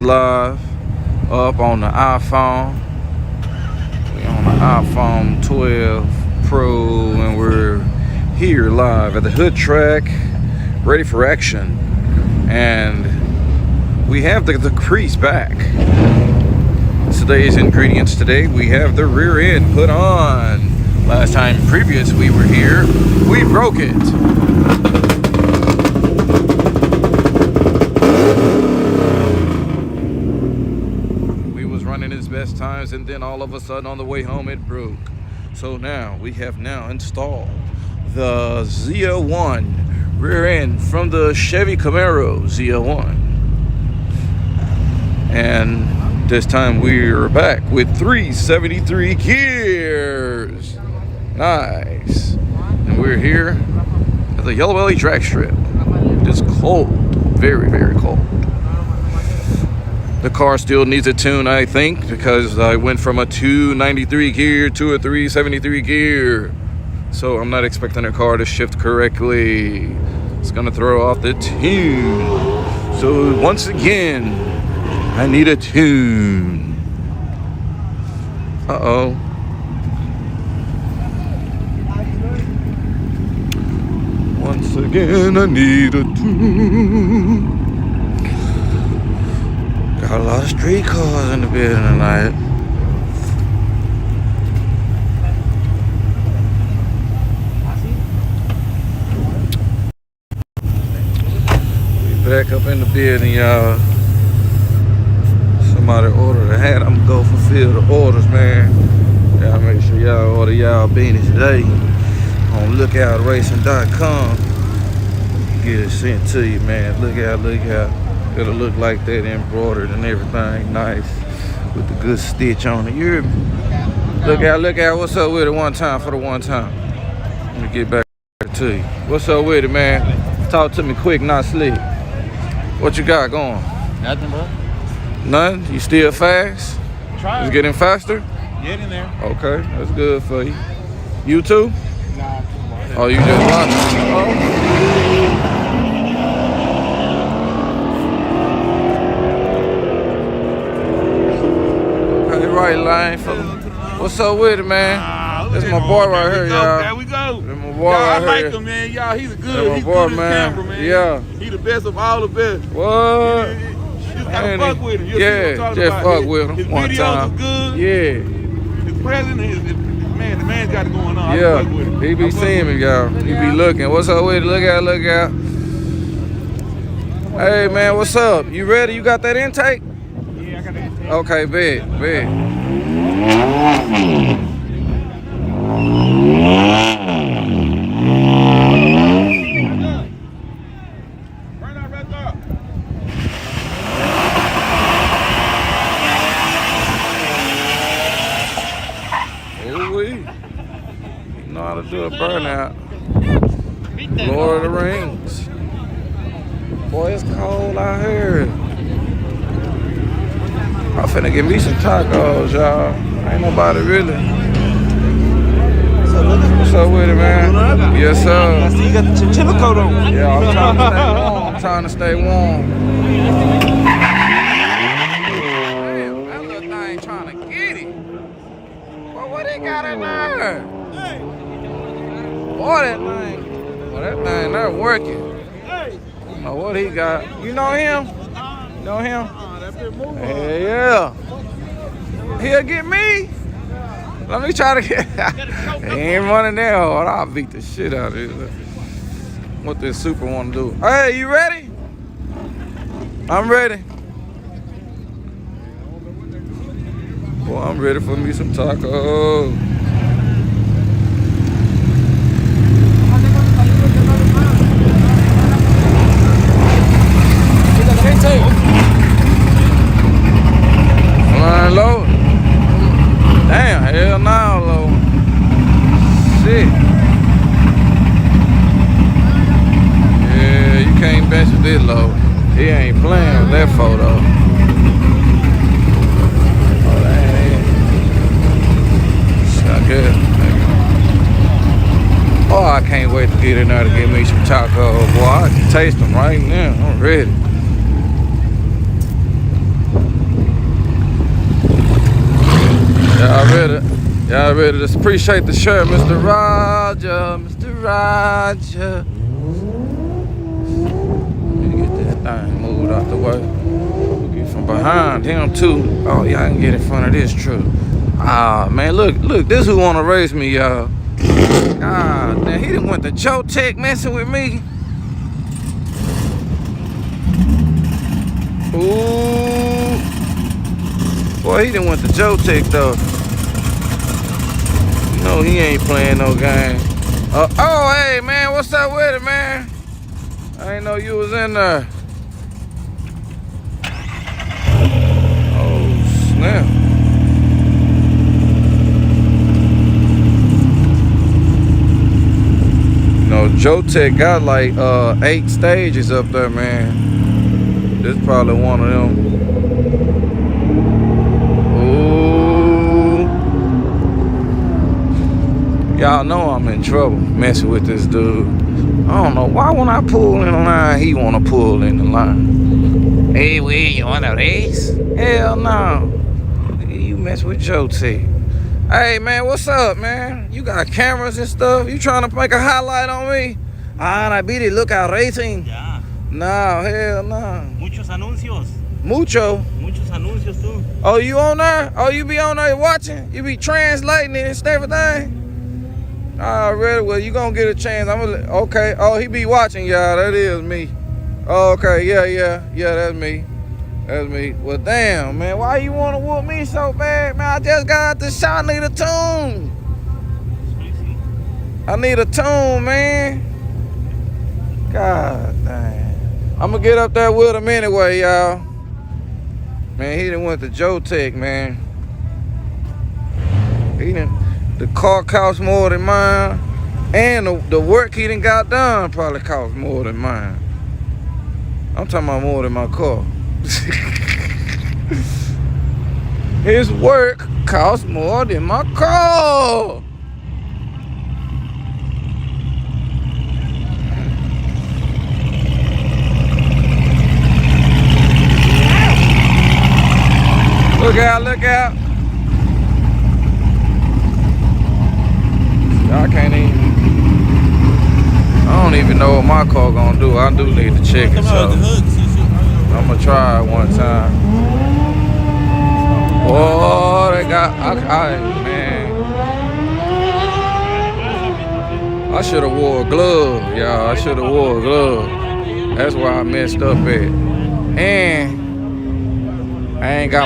live up on the iPhone. We're on the iPhone 12 Pro and we're here live at the hood track, ready for action. And we have the caprice back. Today's ingredients today, we have the rear end put on. Last time previous we were here, we broke it. We was running its best times and then all of a sudden on the way home it broke. So now we have installed the Z01 rear end from the Chevy Camaro Z01. And this time we're back with 373 gears. Nice. And we're here at the Yello Belly drag strip. It's cold, very, very cold. The car still needs a tune, I think, because I went from a 293 gear to a 373 gear. So I'm not expecting the car to shift correctly. It's gonna throw off the tune. So once again, I need a tune. Uh-oh. Once again, I need a tune. Got a lot of street cars in the building tonight. We back up in the building, y'all. Somebody ordered a hat, I'm gonna go fulfill the orders, man. Y'all make sure y'all order y'all beanies today on lookoutracing.com. Get it sent to you, man. Look out. It'll look like that, embroidered and everything, nice with the good stitch on it. You hear me? Look out. What's up with it one time for the one time? Let me get back to you. What's up with it, man? Talk to me quick, not slick. What you got going? Nothing, bro. None? You still fast? Try. It's getting faster? Get in there. Okay, that's good for you. You too? Nah. Oh, you just watching? Oh. Okay, right line for what's up with it, man? That's my boy right here, y'all. There we go. That's my boy I right like here. him, man. Y'all, he's a good. That's my He's boy, good man. as camera, man. Yeah. He the best of all the best. What? You just gotta fuck with him. You see what I'm Yeah, talking just about. fuck with him His one videos time. are good. Yeah. His presence, the man's got it going on. Yeah, I fuck with him. he be seeing me, y'all. He be looking. What's up with it? Look out. Hey, man, what's up? You ready? You got that intake? Yeah, I got that. Okay, bet. Ooh-wee. You know how to do a burnout. Lord of the Rings. Boy, it's cold out here. I'm finna get me some tacos, y'all. Ain't nobody really. What's up with it, man? Yes, sir. I see you got the chinchilla coat on. Yeah, I'm trying to stay warm. Damn, that little thing trying to get it. Well, what they got in there? Boy, that thing not working. I don't know what he got. You know him? Know him? Yeah. He'll get me. Let me try to get. He ain't running that hard. I'll beat the shit out of it. What this super want to do? Hey, you ready? I'm ready. Boy, I'm ready for me some tacos. Flying low. Damn, hell no, low. Shit. Yeah, you can't bench with this low. He ain't playing with that photo. Oh, that ain't it. It's not good. Oh, I can't wait to get in there to get me some tacos. Boy, I can taste them right now. I'm ready. Y'all ready to appreciate the shirt, Mr. Roger, Mr. Roger. Let me get that thing moved out the way. We'll get from behind him too. Oh, y'all can get in front of this truck. Ah, man, look, this who wanna race me, y'all. God damn, he done went to Joe Tech messing with me. Ooh. Boy, he done went to Joe Tech though. You know he ain't playing no game. Oh, hey, man, what's up with it, man? I ain't know you was in there. Oh, snap. You know, Joe Tech got like 8 stages up there, man. This probably one of them. Y'all know I'm in trouble messing with this dude. I don't know why when I pull in the line, he want to pull in the line. Hey, Will, you want to race? Hell no. You mess with Joe T. Hey, man, what's up, man? You got cameras and stuff? You trying to make a highlight on me? Ah, I beat it. Look out racing. Ya. No, hell no. Muchos anuncios. Mucho. Muchos anuncios tú. Oh, you on there? Oh, you be on there watching? You be translating it and everything? Already, well, you gonna get a chance. Okay. Oh, he be watching, y'all. That is me. Oh, okay, yeah, that's me. That's me. Well, damn, man, why you wanna whoop me so bad, man? I just got out the shot. I need a tune. I need a tune, man. God damn. I'm gonna get up there with him anyway, y'all. Man, he done went to Joe Tech, man. He done. The car costs more than mine, and the work he done got done probably costs more than mine. I'm talking about more than my car. His work costs more than my car. Look out, look out. I can't even. I don't even know what my car gonna do. I do need to check it, so I'm gonna try it one time. Oh, they got. Man, I should have wore a glove, y'all. I should have wore a glove. That's why I messed up at. And I ain't got.